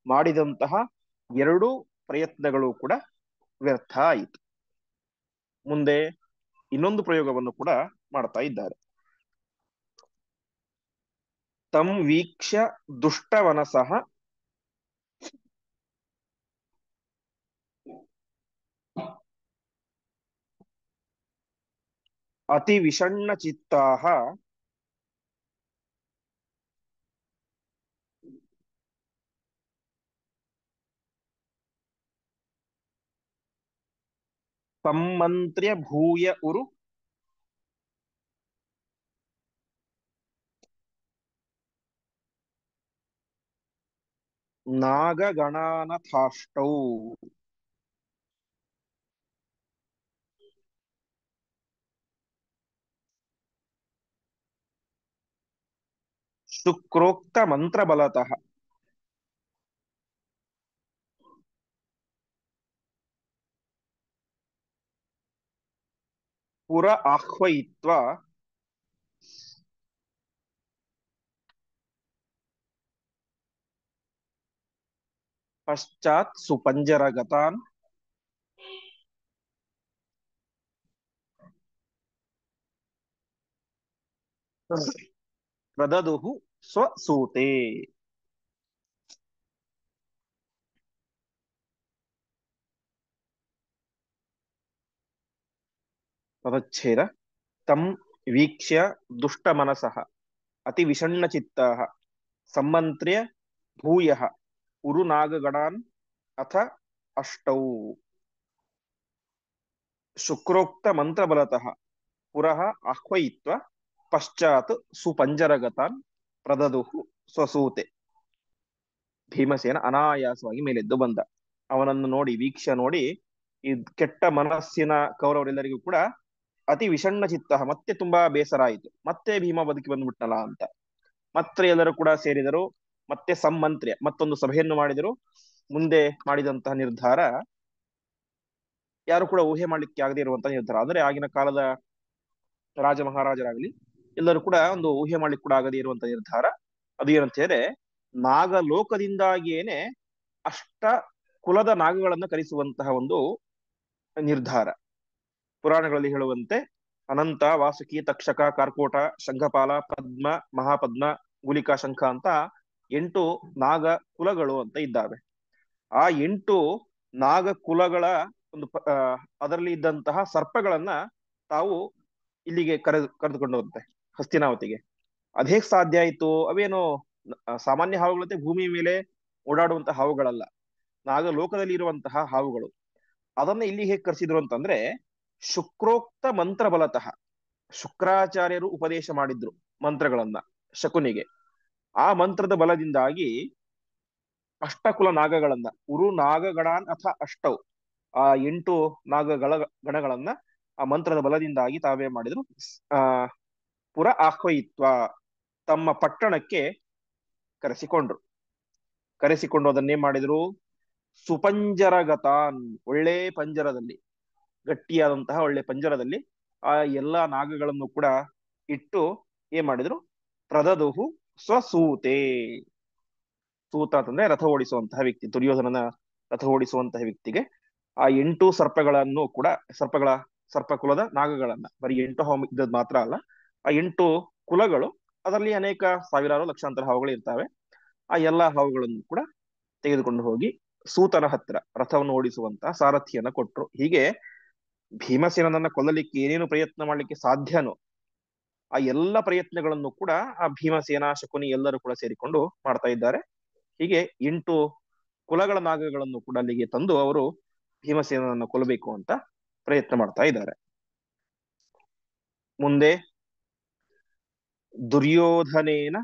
A: ಮಾಡಿದಂತಹ ಎರಡೂ ಪ್ರಯತ್ನಗಳು ಕೂಡ ವ್ಯರ್ಥ ಆಯಿತು. ಮುಂದೆ ಇನ್ನೊಂದು ಪ್ರಯೋಗವನ್ನು ಕೂಡ ಮಾಡ್ತಾ ಇದ್ದಾರೆ. ತಂ ವೀಕ್ಷ್ಯ ದುಷ್ಟವನಸಃ ಅತಿ ವಿಷಣ್ಣ ಚಿತ್ತಾಹ ಸಮ್ಮಂತ್ರ್ಯ ಭೂಯ ಉರು ನಾಗಗಣಾನಥಾಷ್ಟೌ. ಶುಕ್ರೋಕ್ತ ಮಂತ್ರ ಬಲತಃ ಪುರ ಆಹ್ವಯಿತ್ವ ಪಶ್ಚಾತ್ ಸುಪಂಜರಗತಾನ್ ಪ್ರದದುಹು ಸ್ವಸೂತೆ. ಪದಚ್ಛೇದ. ತಂ ವೀಕ್ಷ್ಯ ದುಷ್ಟ ಮನಸಃ ಅತಿ ವಿಷಣ್ಣ ಚಿತ್ತಾಃ ಸಮ್ಮಂತ್ರ್ಯ ಭೂಯಃ ಉರು ನಾಗಗಣಾನ್ ಅಥ ಅಷ್ಟೌ. ಶುಕ್ರೋಕ್ತ ಮಂತ್ರ ಬಲತಃ ಪುರಃ ಆಹ್ವಯಿತ್ವ ಪಶ್ಚಾತ್ ಸುಪಂಜರಗತಾನ್ ಪ್ರದದುಹು ಸ್ವಸೂತೆ. ಭೀಮಸೇನ ಅನಾಯಾಸವಾಗಿ ಮೇಲೆದ್ದು ಬಂದ. ಅವನನ್ನು ನೋಡಿ ವೀಕ್ಷ ನೋಡಿ ಈ ಕೆಟ್ಟ ಮನಸ್ಸಿನ ಕೌರವರೆಲ್ಲರಿಗೂ ಕೂಡ ಅತಿ ವಿಷಣ್ಣ ಚಿತ್ತ, ಮತ್ತೆ ತುಂಬಾ ಬೇಸರ ಆಯಿತು. ಮತ್ತೆ ಭೀಮ ಬದುಕಿ ಬಂದ್ಬಿಟ್ನಲ್ಲ ಅಂತ. ಮತ್ತೆ ಎಲ್ಲರೂ ಕೂಡ ಸೇರಿದರು. ಮತ್ತೆ ಸಮ್ಮಂತ್ರ್ಯ ಮತ್ತೊಂದು ಸಭೆಯನ್ನು ಮಾಡಿದರು. ಮುಂದೆ ಮಾಡಿದಂತಹ ನಿರ್ಧಾರ ಯಾರು ಕೂಡ ಊಹೆ ಮಾಡ್ಲಿಕ್ಕೆ ಆಗದೆ ಇರುವಂತಹ ನಿರ್ಧಾರ. ಅಂದ್ರೆ ಆಗಿನ ಕಾಲದ ರಾಜ ಮಹಾರಾಜರಾಗಲಿ ಎಲ್ಲರೂ ಕೂಡ ಒಂದು ಊಹೆ ಮಾಡ್ಲಿಕ್ಕೆ ಕೂಡ ಆಗದೆ ಇರುವಂತಹ ನಿರ್ಧಾರ. ಅದು ಏನಂತ ಹೇಳಿದ್ರೆ, ನಾಗಲೋಕದಿಂದಾಗಿಯೇನೆ ಅಷ್ಟ ಕುಲದ ನಾಗಗಳನ್ನು ಕರೆಸುವಂತಹ ಒಂದು ನಿರ್ಧಾರ. ಪುರಾಣಗಳಲ್ಲಿ ಹೇಳುವಂತೆ ಅನಂತ, ವಾಸುಕಿ, ತಕ್ಷಕ, ಕಾರ್ಕೋಟ, ಶಂಖಪಾಲ, ಪದ್ಮ, ಮಹಾಪದ್ಮ, ಗುಲಿಕಾ, ಶಂಖ ಅಂತ 8 ನಾಗ ಕುಲಗಳು ಅಂತ ಇದ್ದಾವೆ. ಆ 8 ನಾಗ ಕುಲಗಳ ಒಂದು ಅದರಲ್ಲಿ ಇದ್ದಂತಹ ಸರ್ಪಗಳನ್ನ ತಾವು ಇಲ್ಲಿಗೆ ಕರೆದುಕೊಂಡು ಹೋಗುತ್ತೆ, ಹಸ್ತಿನಾವತಿಗೆ. ಅದೇಗ್ ಸಾಧ್ಯ ಆಯ್ತು? ಅವೇನು ಸಾಮಾನ್ಯ ಹಾವುಗಳಂತೆ ಭೂಮಿ ಮೇಲೆ ಓಡಾಡುವಂತಹ ಹಾವುಗಳಲ್ಲ, ನಾಗಲೋಕದಲ್ಲಿ ಇರುವಂತಹ ಹಾವುಗಳು. ಅದನ್ನ ಇಲ್ಲಿ ಹೇಗೆ ಕರೆಸಿದ್ರು ಅಂತಂದ್ರೆ, ಶುಕ್ರೋಕ್ತ ಮಂತ್ರ ಬಲತಃ, ಶುಕ್ರಾಚಾರ್ಯರು ಉಪದೇಶ ಮಾಡಿದ್ರು ಮಂತ್ರಗಳನ್ನ ಶಕುನಿಗೆ. ಆ ಮಂತ್ರದ ಬಲದಿಂದಾಗಿ ಅಷ್ಟಕುಲ ನಾಗಗಳನ್ನ, ಉರು ನಾಗಗಣಾನ್ ಅಥ ಅಷ್ಟೌ, ಆ 8 ನಾಗಗಳ ಗಣಗಳನ್ನ ಆ ಮಂತ್ರದ ಬಲದಿಂದಾಗಿ ತಾವೇ ಮಾಡಿದ್ರು. ಆ ಪುರ ಆಹ್ವಯಿತ್ವ, ತಮ್ಮ ಪಟ್ಟಣಕ್ಕೆ ಕರೆಸಿಕೊಂಡ್ರು. ಕರೆಸಿಕೊಂಡು ಅದನ್ನೇನ್ ಮಾಡಿದ್ರು? ಸುಪಂಜರಗತಾನ್, ಒಳ್ಳೆ ಪಂಜರದಲ್ಲಿ, ಗಟ್ಟಿಯಾದಂತಹ ಒಳ್ಳೆ ಪಂಜರದಲ್ಲಿ ಆ ಎಲ್ಲಾ ನಾಗಗಳನ್ನು ಕೂಡ ಇಟ್ಟು ಏನ್ ಮಾಡಿದ್ರು? ಪ್ರದದುಹು ಸ್ವಸೂತೆ. ಸೂತ ಅಂತಂದ್ರೆ ರಥ ಓಡಿಸುವಂತಹ ವ್ಯಕ್ತಿ, ದುರ್ಯೋಧನನ ರಥ ಓಡಿಸುವಂತಹ ವ್ಯಕ್ತಿಗೆ ಆ 8 ಸರ್ಪಗಳನ್ನು ಕೂಡ, ಸರ್ಪ ಕುಲದ ನಾಗಗಳನ್ನ, ಬರೀ 8 ಹಾವು ಇದ್ದದ್ ಮಾತ್ರ ಅಲ್ಲ, ಆ 8 ಕುಲಗಳು, ಅದರಲ್ಲಿ ಅನೇಕ ಸಾವಿರಾರು ಲಕ್ಷಾಂತರ ಹಾವುಗಳು ಇರ್ತವೆ. ಆ ಎಲ್ಲಾ ಹಾವುಗಳನ್ನು ಕೂಡ ತೆಗೆದುಕೊಂಡು ಹೋಗಿ ಸೂತನ ಹತ್ರ ರಥವನ್ನು ಓಡಿಸುವಂತಹ ಸಾರಥಿಯನ್ನ ಕೊಟ್ರು. ಹೀಗೆ ಭೀಮಸೇನನನ್ನ ಕೊಲ್ಲಲಿಕ್ಕೆ ಏನೇನು ಪ್ರಯತ್ನ ಮಾಡ್ಲಿಕ್ಕೆ ಸಾಧ್ಯನೋ ಆ ಎಲ್ಲ ಪ್ರಯತ್ನಗಳನ್ನು ಕೂಡ ಆ ಭೀಮಸೇನ, ಶಕುನಿ ಎಲ್ಲರೂ ಕೂಡ ಸೇರಿಕೊಂಡು ಮಾಡ್ತಾ ಇದ್ದಾರೆ. ಹೀಗೆ 8 ಕುಲಗಳ ನಾಗಗಳನ್ನು ಕೂಡ ಅಲ್ಲಿಗೆ ತಂದು ಅವರು ಭೀಮಸೇನನನ್ನು ಕೊಲ್ಲಬೇಕು ಅಂತ ಪ್ರಯತ್ನ ಮಾಡ್ತಾ ಇದ್ದಾರೆ. ಮುಂದೆ ದುರ್ಯೋಧನೇನ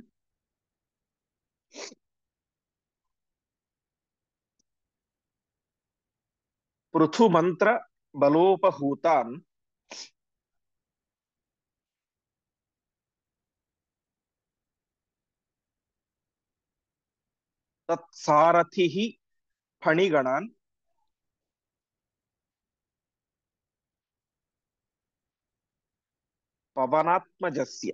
A: ಪೃಥು ಮಂತ್ರ ಬಲೋಪಹೂತಾನ್ ತತ್ಸಾರಥಿ ಫಣಿಗಣಾನ್ ಪವನಾತ್ಮಜಸ್ಯ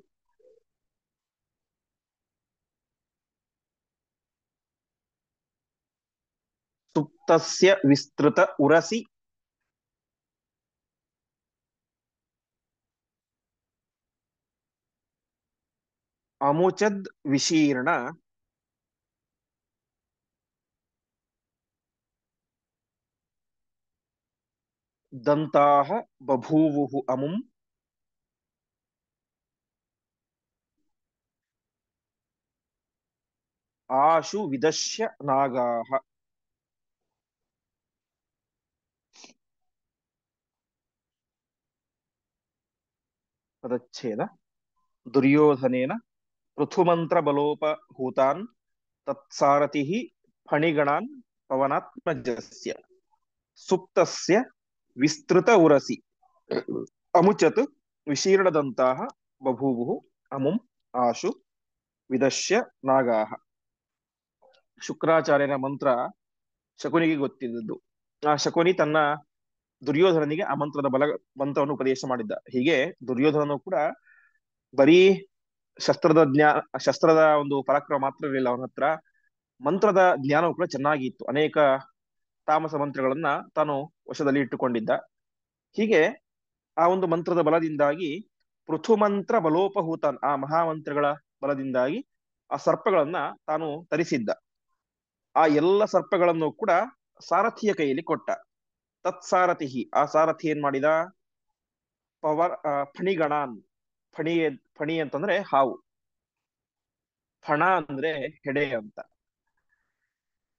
A: ಸುಪ್ತಸ್ಯ ವಿಸ್ತೃತ ಉರಸಿ ಅಮುಚದ್ ವಿಶೀರ್ಣ ದಂತಾಹ ಬಭೂವುಃ ಅಮುಂ ಆಶು ವಿದಶ್ಯ ನಾಗಾಹ. ಪದಚ್ಛೇದ. ದುರ್ಯೋಧನೇನ ಪೃಥುಮಂತ್ರ ಬಲೋಪಹೂತಾನ್ ತತ್ಸಾರಥಿ ಫಣಿಗಣಾನ್ ಪವನಾತ್ಮಜಸ್ಯ ಸುಪ್ತಸ್ಯ ವಿಸ್ತೃತ ಉರಸಿ ಅಮುಚತ್ ವಿಶೀರ್ಣದಂತಾಹ ಬಭೂವುಃ ಅಮುಂ ಆಶು ವಿದಶ್ಯ ನಾಗಾಹ. ಶುಕ್ರಾಚಾರ್ಯನ ಮಂತ್ರ ಶಕುನಿಗೆ ಗೊತ್ತಿದ್ದದ್ದು. ಆ ಶಕುನಿ ತನ್ನ ದುರ್ಯೋಧನನಿಗೆ ಆ ಮಂತ್ರವನ್ನು ಉಪದೇಶ ಮಾಡಿದ್ದ. ಹೀಗೆ ದುರ್ಯೋಧನನು ಕೂಡ ಬರೀ ಶಸ್ತ್ರದ ಒಂದು ಪರಾಕ್ರಮ ಮಾತ್ರ ಇರಲಿಲ್ಲ ಅವನ ಹತ್ರ, ಮಂತ್ರದ ಜ್ಞಾನವು ಕೂಡ ಚೆನ್ನಾಗಿತ್ತು. ಅನೇಕ ತಾಮಸ ಮಂತ್ರಗಳನ್ನ ತಾನು ವಶದಲ್ಲಿ ಇಟ್ಟುಕೊಂಡಿದ್ದ. ಹೀಗೆ ಆ ಒಂದು ಮಂತ್ರದ ಬಲದಿಂದಾಗಿ ಪೃಥು ಮಂತ್ರ ಬಲೋಪಹೂತಾನ್, ಆ ಮಹಾಮಂತ್ರಗಳ ಬಲದಿಂದಾಗಿ ಆ ಸರ್ಪಗಳನ್ನ ತಾನು ತರಿಸಿದ್ದ. ಆ ಎಲ್ಲ ಸರ್ಪಗಳನ್ನು ಕೂಡ ಸಾರಥಿಯ ಕೈಯಲ್ಲಿ ಕೊಟ್ಟ. ತತ್ಸಾರಥಿ, ಆ ಸಾರಥಿ ಏನ್ ಮಾಡಿದ? ಫಣಿಗಣಾನ್, ಫಣಿ ಫಣಿ ಅಂತಂದ್ರೆ ಹಾವು, ಫಣ ಅಂದ್ರೆ ಹೆಡೆ ಅಂತ.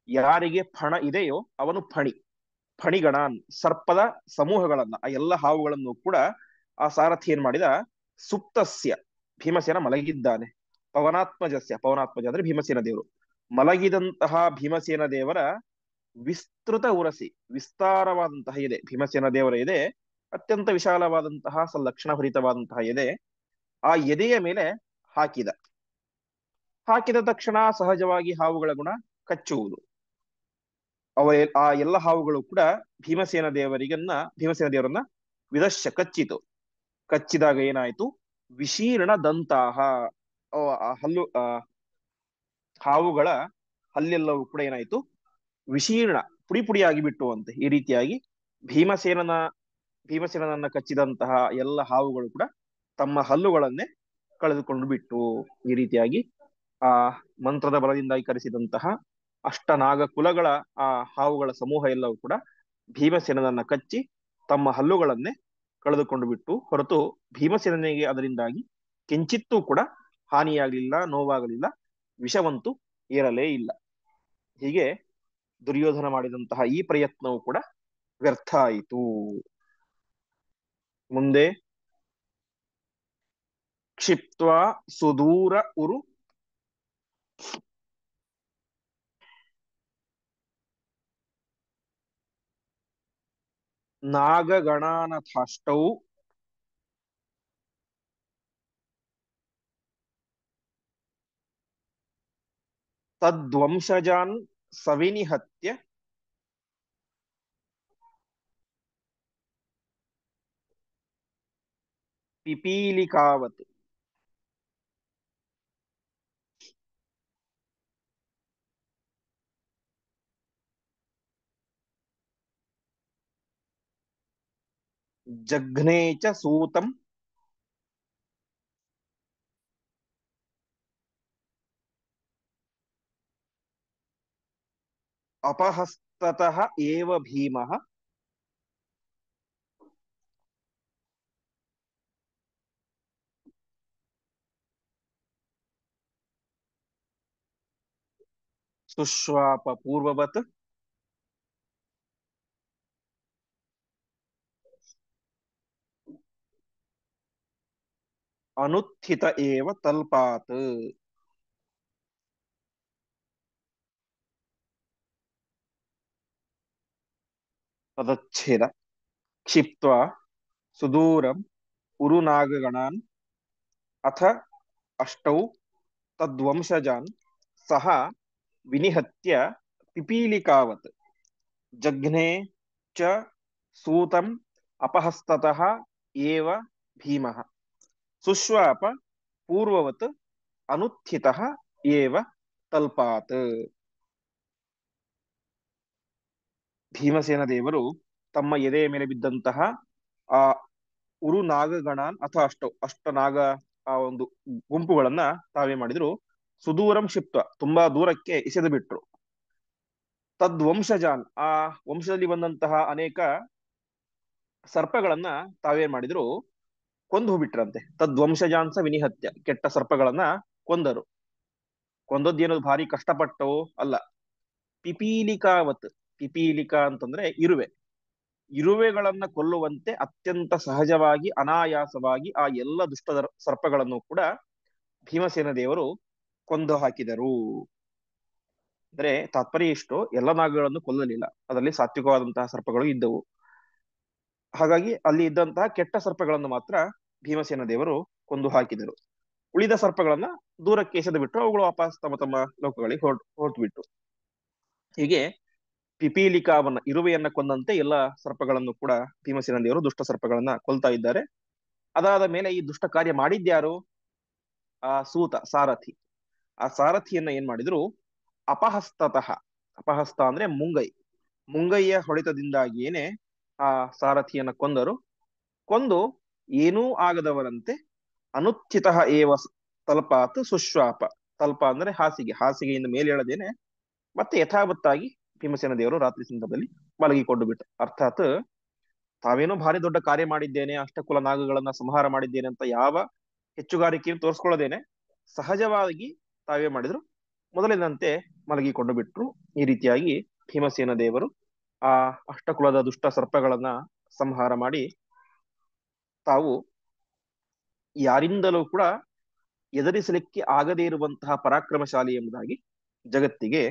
A: ಯಾರಿಗೆ ಫಣ ಇದೆಯೋ ಅವನು ಫಣಿ. ಫಣಿಗಣಾನ್, ಸರ್ಪದ ಸಮೂಹಗಳನ್ನ, ಆ ಎಲ್ಲ ಹಾವುಗಳನ್ನು ಕೂಡ ಆ ಸಾರಥಿ ಏನ್ ಮಾಡಿದ? ಸುಪ್ತಸ್ಯ, ಭೀಮಸೇನ ಮಲಗಿದ್ದಾನೆ. ಪವನಾತ್ಮಜಸ್ಯ, ಪವನಾತ್ಮಜ ಅಂದ್ರೆ ಭೀಮಸೇನ ದೇವರು. ಮಲಗಿದಂತಹ ಭೀಮಸೇನ ದೇವರ ವಿಸ್ತೃತ ಉರಸಿ, ವಿಸ್ತಾರವಾದಂತಹ ಎದೆ, ಭೀಮಸೇನ ದೇವರ ಎದೆ ಅತ್ಯಂತ ವಿಶಾಲವಾದಂತಹ ಲಕ್ಷಣ ಭರಿತವಾದಂತಹ ಎದೆ. ಆ ಎದೆಯ ಮೇಲೆ ಹಾಕಿದ. ಹಾಕಿದ ತಕ್ಷಣ ಸಹಜವಾಗಿ ಹಾವುಗಳ ಗುಣ ಕಚ್ಚುವುದು. ಆ ಎಲ್ಲ ಹಾವುಗಳು ಕೂಡ ಭೀಮಸೇನ ದೇವರನ್ನ ವಿದಶ್ಯ, ಕಚ್ಚಿತು. ಕಚ್ಚಿದಾಗ ಏನಾಯ್ತು? ವಿಶೀರ್ಣ ದಂತಾಹ, ಆ ಹಲ್ಲು, ಹಾವುಗಳ ಹಲ್ಲೆಲ್ಲವೂ ಕೂಡ ಏನಾಯ್ತು? ವಿಶೀರ್ಣ, ಪುಡಿ ಪುಡಿಯಾಗಿ ಬಿಟ್ಟುವಂತೆ. ಈ ರೀತಿಯಾಗಿ ಭೀಮಸೇನನನ್ನ ಕಚ್ಚಿದಂತಹ ಎಲ್ಲ ಹಾವುಗಳು ಕೂಡ ತಮ್ಮ ಹಲ್ಲುಗಳನ್ನೇ ಕಳೆದುಕೊಂಡು ಬಿಟ್ಟು. ಈ ರೀತಿಯಾಗಿ ಆ ಮಂತ್ರದ ಬಲದಿಂದಾಗಿ ಕರೆಸಿದಂತಹ ಅಷ್ಟನಾಗ ಕುಲಗಳ ಆ ಹಾವುಗಳ ಸಮೂಹ ಎಲ್ಲವೂ ಕೂಡ ಭೀಮಸೇನನನ್ನ ಕಚ್ಚಿ ತಮ್ಮ ಹಲ್ಲುಗಳನ್ನೇ ಕಳೆದುಕೊಂಡು ಬಿಟ್ಟು, ಹೊರತು ಭೀಮಸೇನಿಗೆ ಅದರಿಂದಾಗಿ ಕಿಂಚಿತ್ತೂ ಕೂಡ ಹಾನಿಯಾಗಲಿಲ್ಲ, ನೋವಾಗಲಿಲ್ಲ, ವಿಷವಂತೂ ಏರಲೇ ಇಲ್ಲ. ಹೀಗೆ ದುರ್ಯೋಧನ ಮಾಡಿದಂತಹ ಈ ಪ್ರಯತ್ನವು ಕೂಡ ವ್ಯರ್ಥ ಆಯಿತು. ಮುಂದೆ ಕ್ಷಿಪ್ತ್ವಾ ಸುದೂರ ಉರು ನಾಗಗಣಾನಥಾಷ್ಟೌ ತದ್ವಂಶಜಾನ್ ಸವಿನಿಹತ್ಯ ಪಿಪೀಲಿಕಾವತ್ ಜಘ್ನೇ ಚ ಸೂತಂ ಅಪಹಸ್ತತಃ ಏವ ಭೀಮಃ ಸುಶ್ವಾಪ ಪೂರ್ವವತ್ ಅನುತ್ಥಿತ ಏವ ತಲ್ಪಾತ್. ಪದಚ್ಛೇದ. ಕ್ಷಿಪ್ತ್ವಾ ಸುದೂರಂ ಉರುನಾಗಗಣಾನ್ ಅಥ ಅಷ್ಟೌ ತದ್ವಂಶಜಾನ್ ಸಹ ವಿನಿಹತ್ಯ ಪಿಪೀಲಿಕಾವತ್ ಜಘ್ನೆ ಚ ಸೂತಂ ಅಪಹಸ್ತತಃ ಏವ ಭೀಮಃ ಸುಶ್ವಾಪ ಪೂರ್ವವತ್ ಅನುತ್ಥಿತಃ ಏವ ತಲ್ಪಾತ್. ಭೀಮಸೇನ ದೇವರು ತಮ್ಮ ಎದೆಯ ಮೇಲೆ ಬಿದ್ದಂತಹ ಆ ಉರು ನಾಗಗಣಾನ್ ಅಥವಾ ಅಷ್ಟ ನಾಗ ಆ ಒಂದು ಗುಂಪುಗಳನ್ನ ತಾವೇ ಮಾಡಿದ್ರು, ಸುದೂರಂ ಕ್ಷಿಪ್ತ ತುಂಬಾ ದೂರಕ್ಕೆ ಎಸೆದು ಬಿಟ್ರು. ತದ್ವಂಶಜಾನ್ ಆ ವಂಶದಲ್ಲಿ ಬಂದಂತಹ ಅನೇಕ ಸರ್ಪಗಳನ್ನ ತಾವೇನ್ ಮಾಡಿದ್ರು, ಕೊಂದು ಹೋಗ್ಬಿಟ್ರಂತೆ. ತದ್ವಂಶಜಾನ್ಸ ವಿನಿಹತ್ಯ, ಕೆಟ್ಟ ಸರ್ಪಗಳನ್ನ ಕೊಂದರು. ಕೊಂದದ್ದೇನದು ಭಾರಿ ಕಷ್ಟಪಟ್ಟು ಅಲ್ಲ. ಪಿಪೀಲಿಕಾವತ್, ಪಿಪೀಲಿಕಾ ಅಂತಂದ್ರೆ ಇರುವೆ, ಇರುವೆಗಳನ್ನ ಕೊಲ್ಲುವಂತೆ ಅತ್ಯಂತ ಸಹಜವಾಗಿ ಅನಾಯಾಸವಾಗಿ ಆ ಎಲ್ಲ ದುಷ್ಟ ಸರ್ಪಗಳನ್ನು ಕೂಡ ಭೀಮಸೇನ ದೇವರು ಕೊಂದು ಹಾಕಿದರು. ಅಂದ್ರೆ ತಾತ್ಪರ್ಯ ಇಷ್ಟು, ಎಲ್ಲ ನಾಗಗಳನ್ನು ಕೊಲ್ಲಲಿಲ್ಲ, ಅದರಲ್ಲಿ ಸಾತ್ವಿಕವಾದಂತಹ ಸರ್ಪಗಳು ಇದ್ದವು. ಹಾಗಾಗಿ ಅಲ್ಲಿ ಇದ್ದಂತಹ ಕೆಟ್ಟ ಸರ್ಪಗಳನ್ನು ಮಾತ್ರ ಭೀಮಸೇನ ದೇವರು ಕೊಂದು ಹಾಕಿದರು. ಉಳಿದ ಸರ್ಪಗಳನ್ನ ದೂರಕ್ಕೆ ಎಸೆದು ಬಿಟ್ಟು ಅವುಗಳು ವಾಪಸ್ ತಮ್ಮ ತಮ್ಮ ಲೋಕಗಳಿಗೆ ಹೊರಟು ಬಿಟ್ಟು. ಹೀಗೆ ಪಿಪೀಲಿಕಾವನ್ನ ಇರುವೆಯನ್ನ ಕೊಂದಂತೆ ಎಲ್ಲ ಸರ್ಪಗಳನ್ನು ಕೂಡ ಭೀಮಸೇನ ದೇವರು ದುಷ್ಟ ಸರ್ಪಗಳನ್ನ ಕೊಲ್ತಾ ಇದ್ದಾರೆ. ಅದಾದ ಮೇಲೆ ಈ ದುಷ್ಟ ಕಾರ್ಯ ಮಾಡಿದ್ಯಾರು? ಆ ಸೂತ ಸಾರಥಿ. ಆ ಸಾರಥಿಯನ್ನ ಏನ್ ಮಾಡಿದ್ರು, ಅಪಹಸ್ತತಃ, ಅಪಹಸ್ತ ಅಂದ್ರೆ ಮುಂಗೈ, ಮುಂಗೈಯ ಹೊಡೆತದಿಂದಾಗಿಯೇನೆ ಆ ಸಾರಥಿಯನ್ನ ಕೊಂದರು. ಕೊಂದು ಏನೂ ಆಗದವರಂತೆ ಅನುತ್ಥಿತ ಏವ ತಲ್ಪಾತ್ ಸುಶ್ವಾಪ, ತಲ್ಪ ಅಂದ್ರೆ ಹಾಸಿಗೆ, ಹಾಸಿಗೆಯಿಂದ ಮೇಲೆ ಹೇಳದೇನೆ ಮತ್ತೆ ಯಥಾವತ್ತಾಗಿ ಭೀಮಸೇನ ದೇವರು ರಾತ್ರಿ ಸಂದರ್ಭದಲ್ಲಿ ಮಲಗಿಕೊಂಡು ಬಿಟ್ಟು, ಅರ್ಥಾತ್ ತಾವೇನೋ ಭಾರಿ ದೊಡ್ಡ ಕಾರ್ಯ ಮಾಡಿದ್ದೇನೆ, ಅಷ್ಟಕುಲ ನಾಗಗಳನ್ನ ಸಂಹಾರ ಮಾಡಿದ್ದೇನೆ ಅಂತ ಯಾವ ಹೆಚ್ಚುಗಾರಿಕೆಯನ್ನು ತೋರಿಸ್ಕೊಳ್ಳೋದೇನೆ ಸಹಜವಾಗಿ ತಾವೇ ಮಾಡಿದ್ರು, ಮೊದಲಿನಂತೆ ಮಲಗಿಕೊಂಡು ಬಿಟ್ರು. ಈ ರೀತಿಯಾಗಿ ಭೀಮಸೇನ ದೇವರು ಆ ಅಷ್ಟಕುಲದ ದುಷ್ಟ ಸರ್ಪಗಳನ್ನ ಸಂಹಾರ ಮಾಡಿ ತಾವು ಯಾರಿಂದಲೂ ಕೂಡ ಎದುರಿಸಲಿಕ್ಕೆ ಆಗದೇ ಇರುವಂತಹ ಪರಾಕ್ರಮಶಾಲಿ ಎಂಬುದಾಗಿ ಜಗತ್ತಿಗೆ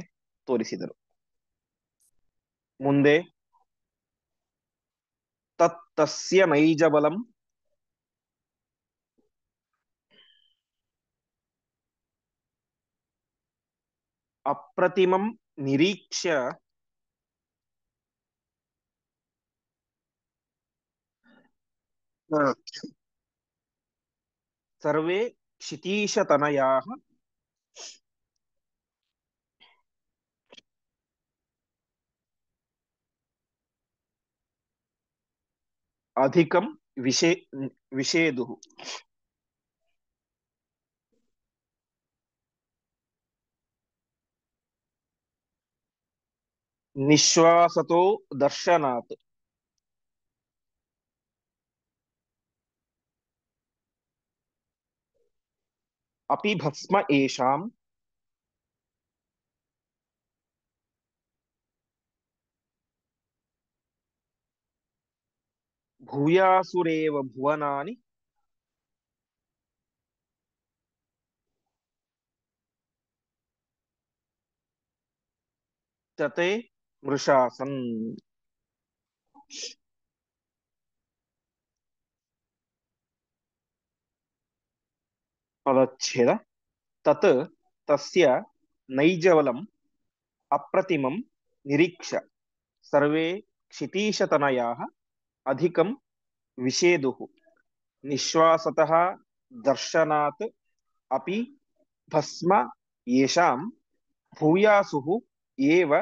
A: ತೋರಿಸಿದರು. ಮುಂದೆ ತತ್ತಸ್ಯ ನೈಜ ಬಲಂ ಅಪ್ರತಿಮಂ ನಿರೀಕ್ಷ್ಯ ಸರ್ವೇ ಕ್ಷಿತೀಶತನಯಾಃ ಅಧಿಕಂ ವಿಷೇದುಃ. ನಿಶ್ವಾಸತೋ ದರ್ಶನಾತ್ ಅಪಿ ಭಸ್ಮ ಏಷಾಂ ಭೂಯಾಸುರೇವ ಭುವನಾನಿ ತತೆ ಮೃಷಾಸನ್. ಪದಚ್ಛೇದ. ತತ್ ತಸ್ಯ ನೈಜಬಲಂ ಅಪ್ರತಿಮಂ ನಿರೀಕ್ಷ್ಯ ಸರ್ವೇ ಕ್ಷಿತೀಶತನಯಾಃ ಅಧಿಕಂ ವಿಷೇದುಃ ನಿಶ್ವಾಸತಃ ದರ್ಶನಾತ್ ಅಪಿ ಭಸ್ಮ ಯೇಷಾಂ ಭೂಯಾಸುಃ ಏವ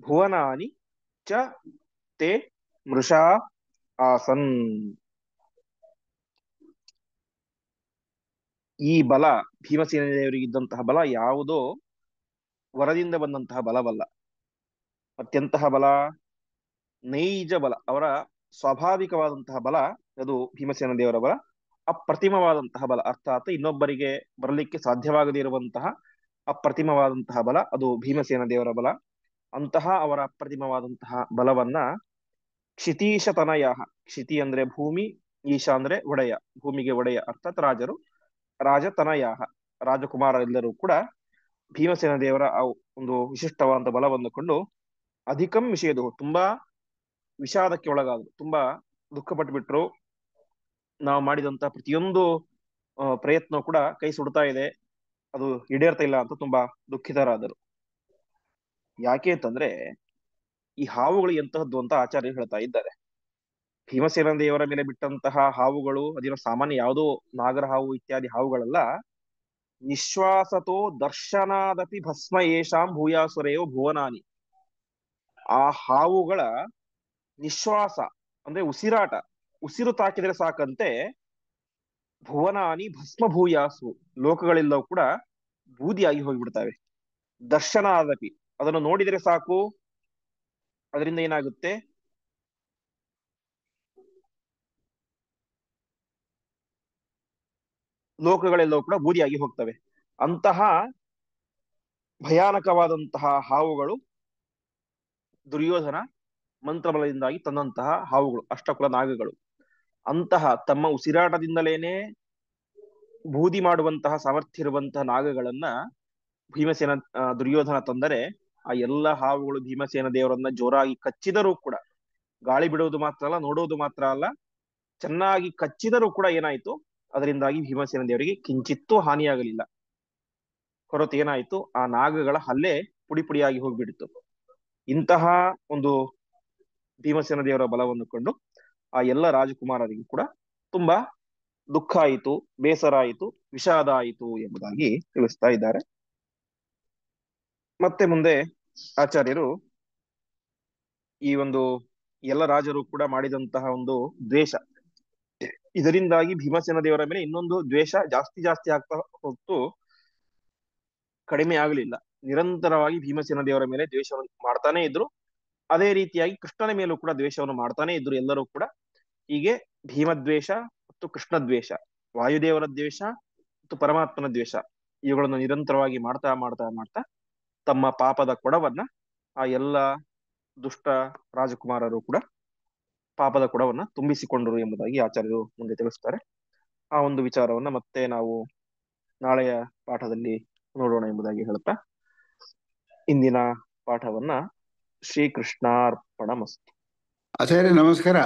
A: ಭುವನಾನಿ ಚ ತೇ ಮೃಷಾ ಆಸನ್. ಈ ಬಲ ಭೀಮಸೇನ ದೇವರಿಗಿದ್ದಂತಹ ಬಲ ಯಾವುದೋ ವರದಿಂದ ಬಂದಂತಹ ಬಲವಲ್ಲ. ಅತ್ಯಂತಹ ಬಲ, ನೈಜ ಬಲ, ಅವರ ಸ್ವಾಭಾವಿಕವಾದಂತಹ ಬಲ ಅದು ಭೀಮಸೇನ ದೇವರ ಬಲ. ಅಪ್ರತಿಮವಾದಂತಹ ಬಲ, ಅರ್ಥಾತ್ ಇನ್ನೊಬ್ಬರಿಗೆ ಬರಲಿಕ್ಕೆ ಸಾಧ್ಯವಾಗದೇ ಇರುವಂತಹ ಅಪ್ರತಿಮವಾದಂತಹ ಬಲ ಅದು ಭೀಮಸೇನ ದೇವರ ಬಲ. ಅಂತಹ ಅವರ ಅಪ್ರತಿಮವಾದಂತಹ ಬಲವನ್ನ ಕ್ಷಿತೀಶತನಯ, ಕ್ಷಿತಿ ಅಂದ್ರೆ ಭೂಮಿ, ಈಶ ಅಂದ್ರೆ ಒಡೆಯ, ಭೂಮಿಗೆ ಒಡೆಯ ಅರ್ಥಾತ್ ರಾಜರು, ರಾಜತನಯ ರಾಜಕುಮಾರರೆಲ್ಲರೂ ಕೂಡ ಭೀಮಸೇನ ದೇವರ ಆ ಒಂದು ವಿಶಿಷ್ಟವಾದ ಬಲವನ್ನು ಕೊಂಡು ಅಧಿಕಂ ವಿಷಯದು ತುಂಬಾ ವಿಷಾದಕ್ಕೆ ಒಳಗಾದ್ರು, ತುಂಬಾ ದುಃಖಪಟ್ಟು ಬಿಟ್ರು. ನಾವು ಮಾಡಿದಂತ ಪ್ರತಿಯೊಂದು ಪ್ರಯತ್ನ ಕೂಡ ಕೈ ಸುಡ್ತಾ ಇದೆ, ಅದು ಈಡೇರ್ತಾ ಇಲ್ಲ ಅಂತ ತುಂಬಾ ದುಃಖಿತರಾದರು. ಯಾಕೆ ಅಂತಂದ್ರೆ ಈ ಹಾವುಗಳು ಎಂತಹದ್ದು ಅಂತ ಆಚಾರ್ಯರು ಹೇಳ್ತಾ ಇದ್ದಾರೆ. ಭೀಮಸೇನ ದೇವರ ಮೇಲೆ ಬಿಟ್ಟಂತಹ ಹಾವುಗಳು ಅದೇನೋ ಸಾಮಾನ್ಯ ಯಾವುದೋ ನಾಗರ ಹಾವು ಇತ್ಯಾದಿ ಹಾವುಗಳೆಲ್ಲ ನಿಶ್ವಾಸತೋ ದರ್ಶನಾದಪಿ ಭಸ್ಮ ಯೇಷಾಂ ಭೂಯಾಸುರೆಯೋ ಭುವನಾನಿ. ಆ ಹಾವುಗಳ ನಿಶ್ವಾಸ ಅಂದ್ರೆ ಉಸಿರಾಟ, ಉಸಿರು ತಾಕಿದರೆ ಸಾಕಂತೆ ಭುವನಾನಿ ಭಸ್ಮ ಭೂಯಾಸು, ಲೋಕಗಳೆಲ್ಲವೂ ಕೂಡ ಬೂದಿಯಾಗಿ ಹೋಗಿಬಿಡ್ತವೆ. ದರ್ಶನ ಆದಪಿ, ಅದನ್ನು ನೋಡಿದರೆ ಸಾಕು, ಅದರಿಂದ ಏನಾಗುತ್ತೆ, ಲೋಕಗಳೆಲ್ಲವೂ ಕೂಡ ಬೂದಿಯಾಗಿ ಹೋಗ್ತವೆ. ಅಂತಹ ಭಯಾನಕವಾದಂತಹ ಹಾವುಗಳು ದುರ್ಯೋಧನ ಮಂತ್ರಬಲದಿಂದಾಗಿ ತಂದಂತಹ ಹಾವುಗಳು, ಅಷ್ಟಕುಲ ನಾಗಗಳು. ಅಂತಹ ತಮ್ಮ ಉಸಿರಾಟದಿಂದಲೇನೆ ಬೂದಿ ಮಾಡುವಂತಹ ಸಾಮರ್ಥ್ಯ ಇರುವಂತಹ ನಾಗಗಳನ್ನ ಭೀಮಸೇನ ದುರ್ಯೋಧನ ತಂದರೆ ಆ ಎಲ್ಲ ಹಾವುಗಳು ಭೀಮಸೇನ ದೇವರನ್ನ ಜೋರಾಗಿ ಕಚ್ಚಿದರೂ ಕೂಡ, ಗಾಳಿ ಬಿಡುವುದು ಮಾತ್ರ ಅಲ್ಲ, ನೋಡುವುದು ಮಾತ್ರ ಅಲ್ಲ, ಚೆನ್ನಾಗಿ ಕಚ್ಚಿದರೂ ಕೂಡ ಏನಾಯ್ತು, ಅದರಿಂದಾಗಿ ಭೀಮಸೇನ ದೇವರಿಗೆ ಕಿಂಚಿತ್ತೂ ಹಾನಿಯಾಗಲಿಲ್ಲ. ಹೊರತು ಏನಾಯ್ತು, ಆ ನಾಗಗಳ ಹಲ್ಲೆ ಪುಡಿ ಪುಡಿಯಾಗಿ ಹೋಗ್ಬಿಡಿತು. ಇಂತಹ ಒಂದು ಭೀಮಸೇನ ದೇವರ ಬಲವನ್ನು ಕಂಡು ಆ ಎಲ್ಲ ರಾಜಕುಮಾರರಿಗೂ ಕೂಡ ತುಂಬಾ ದುಃಖ ಆಯಿತು, ಬೇಸರ ಆಯಿತು, ವಿಷಾದ ಆಯಿತು ಎಂಬುದಾಗಿ ತಿಳಿಸ್ತಾ ಇದ್ದಾರೆ. ಮತ್ತೆ ಮುಂದೆ ಆಚಾರ್ಯರು ಈ ಒಂದು ಎಲ್ಲ ರಾಜರು ಕೂಡ ಮಾಡಿದಂತಹ ಒಂದು ದ್ವೇಷ, ಇದರಿಂದಾಗಿ ಭೀಮಸೇನ ದೇವರ ಮೇಲೆ ಇನ್ನೊಂದು ದ್ವೇಷ ಜಾಸ್ತಿ ಜಾಸ್ತಿ ಆಗ್ತಾ ಹೊತ್ತು ಕಡಿಮೆ ಆಗಲಿಲ್ಲ. ನಿರಂತರವಾಗಿ ಭೀಮಸೇನ ದೇವರ ಮೇಲೆ ದ್ವೇಷವನ್ನು ಮಾಡ್ತಾನೆ ಇದ್ರು. ಅದೇ ರೀತಿಯಾಗಿ ಕೃಷ್ಣನ ಮೇಲೂ ಕೂಡ ದ್ವೇಷವನ್ನು ಮಾಡ್ತಾನೆ ಇದ್ರು ಎಲ್ಲರೂ ಕೂಡ. ಹೀಗೆ ಭೀಮದ್ವೇಷ ಮತ್ತು ಕೃಷ್ಣ ದ್ವೇಷ, ವಾಯುದೇವರ ದ್ವೇಷ ಮತ್ತು ಪರಮಾತ್ಮನ ದ್ವೇಷ, ಇವುಗಳನ್ನು ನಿರಂತರವಾಗಿ ಮಾಡ್ತಾ ಮಾಡ್ತಾ ಮಾಡ್ತಾ ತಮ್ಮ ಪಾಪದ ಕೊಡವನ್ನ ಆ ಎಲ್ಲ ದುಷ್ಟ ರಾಜಕುಮಾರರು ಕೂಡ ಪಾಪದ ಕೊಡವನ್ನ ತುಂಬಿಸಿಕೊಂಡರು ಎಂಬುದಾಗಿ ಆಚಾರ್ಯರು ಮುಂದೆ ತಿಳಿಸ್ತಾರೆ. ಆ ಒಂದು ವಿಚಾರವನ್ನ ಮತ್ತೆ ನಾವು ನಾಳೆಯ ಪಾಠದಲ್ಲಿ ನೋಡೋಣ ಎಂಬುದಾಗಿ ಹೇಳ್ತಾ ಇಂದಿನ ಪಾಠವನ್ನ ಶ್ರೀಕೃಷ್ಣಾರ್ಪಣಮಸ್ತು.
B: ಆಚಾರ್ಯ ನಮಸ್ಕಾರ.